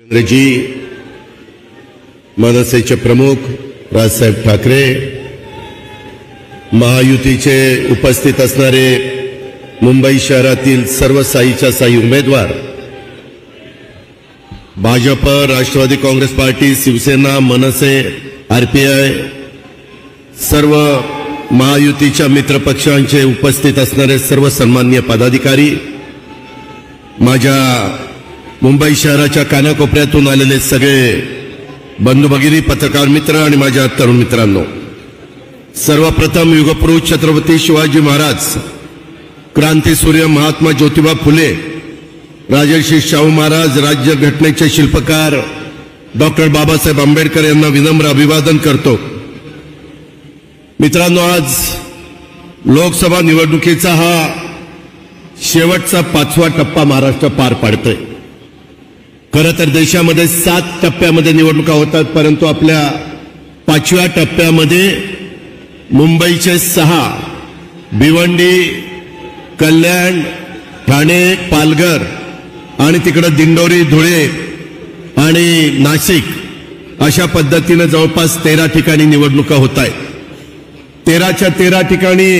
देवेंद्रजी, मनसेचे प्रमुख राजसाहेब ठाकरे, महायुतीचे उपस्थित असणारे मुंबई शहरातील सर्व साईच्या साई उमेदवार, भाजप, राष्ट्रवादी काँग्रेस पार्टी, शिवसेना, मनसे, आरपीआय, सर्व महायुतीच्या मित्रपक्षांचे उपस्थित असणारे सर्व सन्माननीय पदाधिकारी, माझ्या मुंबई शहराच्या कानाकोपऱ्यातून आलेले सगळे बंधू भगिनी, पत्रकार मित्र आणि माझ्या तरुण मित्रांनो, सर्वप्रथम युगपुरुष छत्रपती शिवाजी महाराज, क्रांतीसूर्य महात्मा ज्योतिबा फुले, राजर्षी शाहू महाराज, राज्यघटनेचे शिल्पकार डॉक्टर बाबासाहेब आंबेडकर यांना विनम्र अभिवादन करतो। मित्रांनो, आज लोकसभा निवडणुकीचा हा शेवटचा 5वा टप्पा महाराष्ट्र पार पाडतोय। खरं तर देशामध्ये 7 टप्प्यामध्ये निवडणुका होतात, परंतु आपल्या 5व्या टप्प्यामध्ये मुंबईचे 6, भिवंडी, कल्याण, ठाणे, पालघर आणि तिकडे दिंडोरी, धुळे आणि नाशिक अशा पद्धतीने जवळपास 13 ठिकाणी निवडणुका होत आहेत। 13च्या 13 ठिकाणी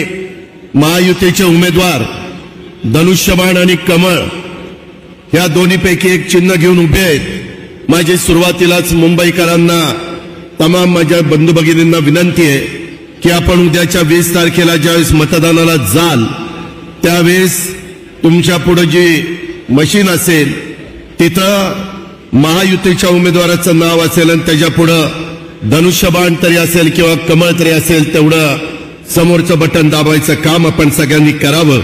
महायुतीचे उमेदवार धनुष्यबाण आणि कमळ या दोन्हीपैकी एक चिन्ह घेऊन उभे आहेत। माझी सुरुवातीलाच मुंबईकरांना, तमाम माझ्या बंधू भगिनींना विनंती आहे की आपण उद्याच्या 20 तारखेला ज्यावेळेस मतदानाला जाल त्यावेळेस तुमच्या पुढे जी मशीन असेल तिथं महायुतीच्या उमेदवाराचं नाव असेल आणि त्याच्या पुढे धनुष्यबाण तरी असेल किंवा कमळ तरी असेल, तेवढं समोरचं बटन दाबायचं काम आपण सगळ्यांनी करावं,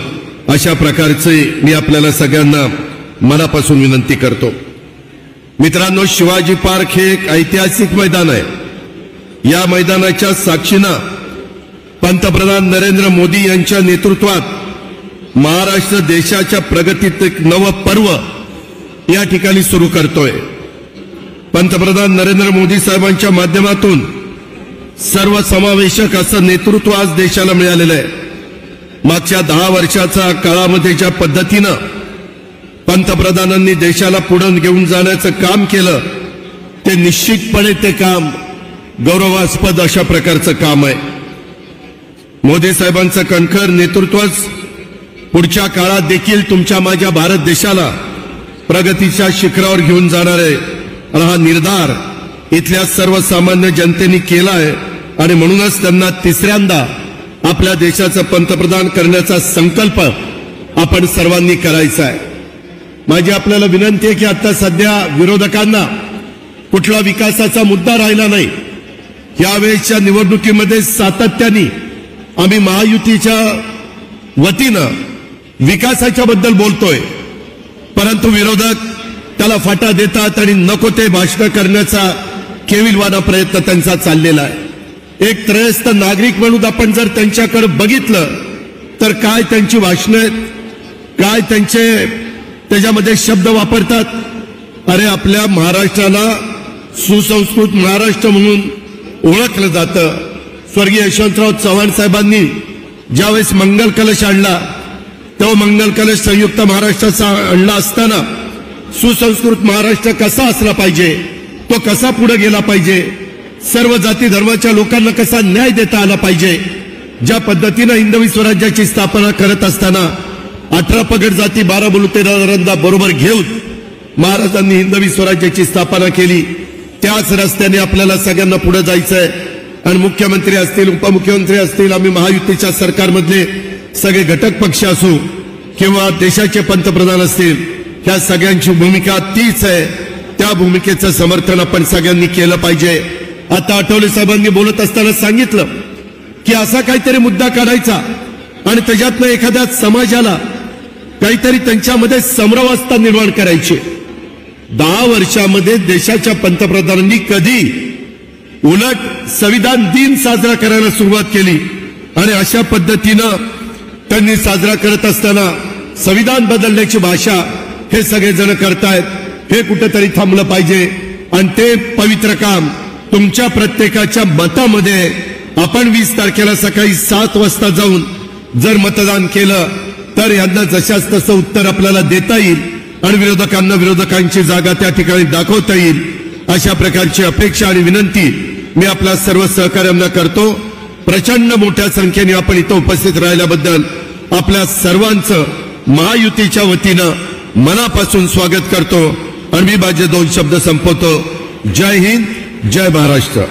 अशा प्रकारचे मी आपल्याला सगळ्यांना मनापासून विनंती करतो। मित्रांनो, शिवाजी पार्क हे एक ऐतिहासिक मैदान आहे। या मैदानाच्या साक्षीनं पंतप्रधान नरेंद्र मोदी यांच्या नेतृत्वात महाराष्ट्र देशाच्या प्रगतीत एक नवं पर्व या ठिकाणी सुरू करतोय। पंतप्रधान नरेंद्र मोदी साहेबांच्या माध्यमातून सर्वसमावेशक असं नेतृत्व आज देशाला मिळालेलं आहे। मागच्या 10 वर्षाच्या काळामध्ये ज्या पद्धतीनं पंतप्रधानांनी देशाला पुढे घेऊन जाण्याचं काम केलं, ते निश्चितपणे ते काम गौरवास्पद अशा प्रकारचं काम आहे। मोदी साहेबांचं कणखर नेतृत्वच पुढच्या काळात देखील तुमच्या माझ्या भारत देशाला प्रगतीच्या शिखरावर घेऊन जाणार आहे, आणि हा निर्धार इथल्या सर्वसामान्य जनतेने केला आहे। आणि म्हणूनच त्यांना 3ऱ्यांदा आपल्या देशाचं पंतप्रधान करण्याचा संकल्प आपण सर्वांनी करायचा आहे। माझी आपल्याला विनंती आहे की आता सध्या विरोधकांना कुठला विकासाचा मुद्दा राहिला नाही। यावेळेच्या निवडणुकीमध्ये सातत्याने आम्ही महायुतीच्या वतीनं विकासाच्या बद्दल बोलतोय, परंतु विरोधक त्याला फाटा देतात आणि नको ते भाषण करण्याचा केविलवाणा प्रयत्न त्यांचा चाललेला आहे। एक त्रयस्थ नागरिक म्हणून आपण जर त्यांच्याकडे बघितलं तर काय त्यांची भाषणं आहेत, काय त्यांचे त्याच्यामध्ये शब्द वापरतात। अरे, आपल्या महाराष्ट्राला सुसंस्कृत महाराष्ट्र म्हणून ओळखलं जातं। स्वर्गीय यशवंतराव चव्हाण साहेबांनी ज्यावेळेस मंगल कलश आणला, तो मंगल कलश संयुक्त महाराष्ट्राचा आणला असताना सुसंस्कृत महाराष्ट्र कसा असला पाहिजे, तो कसा पुढे गेला पाहिजे, सर्व जाती धर्माच्या लोकांना कसा न्याय देता आला पाहिजे, ज्या पद्धतीने हिंदवी स्वराज्याची स्थापना करत असताना 18 पगड जाती 12 बलुतेदारांना बरोबर घेऊन महाराजांनी हिंदवी स्वराज्याची स्थापना केली, त्याच रस्त्याने आपल्याला सगळ्यांना पुढे जायचं आहे। आणि मुख्यमंत्री असतील, उपमुख्यमंत्री असतील, आम्ही महायुतीच्या सरकारमधले सगळे घटक पक्ष असू किंवा देशाचे पंतप्रधान असतील, ह्या सगळ्यांची भूमिका तीच आहे। त्या भूमिकेचं समर्थन आपण सगळ्यांनी केलं पाहिजे। आता आठवले साहेबांनी बोलत असताना सांगितलं की असा काहीतरी मुद्दा काढायचा आणि त्याच्यातनं एखाद्या समाजाला काहीतरी त्यांच्यामध्ये समरवस्था निर्माण करायची। 10 वर्षामध्ये देशाच्या पंतप्रधानांनी कधी उलट संविधान दिन साजरा करायला सुरुवात केली, आणि अशा पद्धतीनं त्यांनी साजरा करत असताना संविधान बदलण्याची भाषा हे सगळेजण करतायत। हे कुठेतरी थांबलं पाहिजे, आणि ते पवित्र काम तुमच्या प्रत्येकाच्या मतामध्ये आपण 20 तारखेला सकाळी 7 वाजता जाऊन जर मतदान केलं तर यांना जशास तसं उत्तर आपल्याला देता येईल, आणि विरोधकांना विरोधकांची जागा त्या ठिकाणी दाखवता येईल अशा प्रकारची अपेक्षा आणि विनंती मी आपल्या सर्व सहकार्यांना करतो. प्रचंड मोठ्या संख्येने आपण इथं उपस्थित राहिल्याबद्दल आपल्या सर्वांचं महायुतीच्या वतीनं मनापासून स्वागत करतो आणि मी माझे 2 शब्द संपवतो. जय हिंद, जय महाराष्ट्र.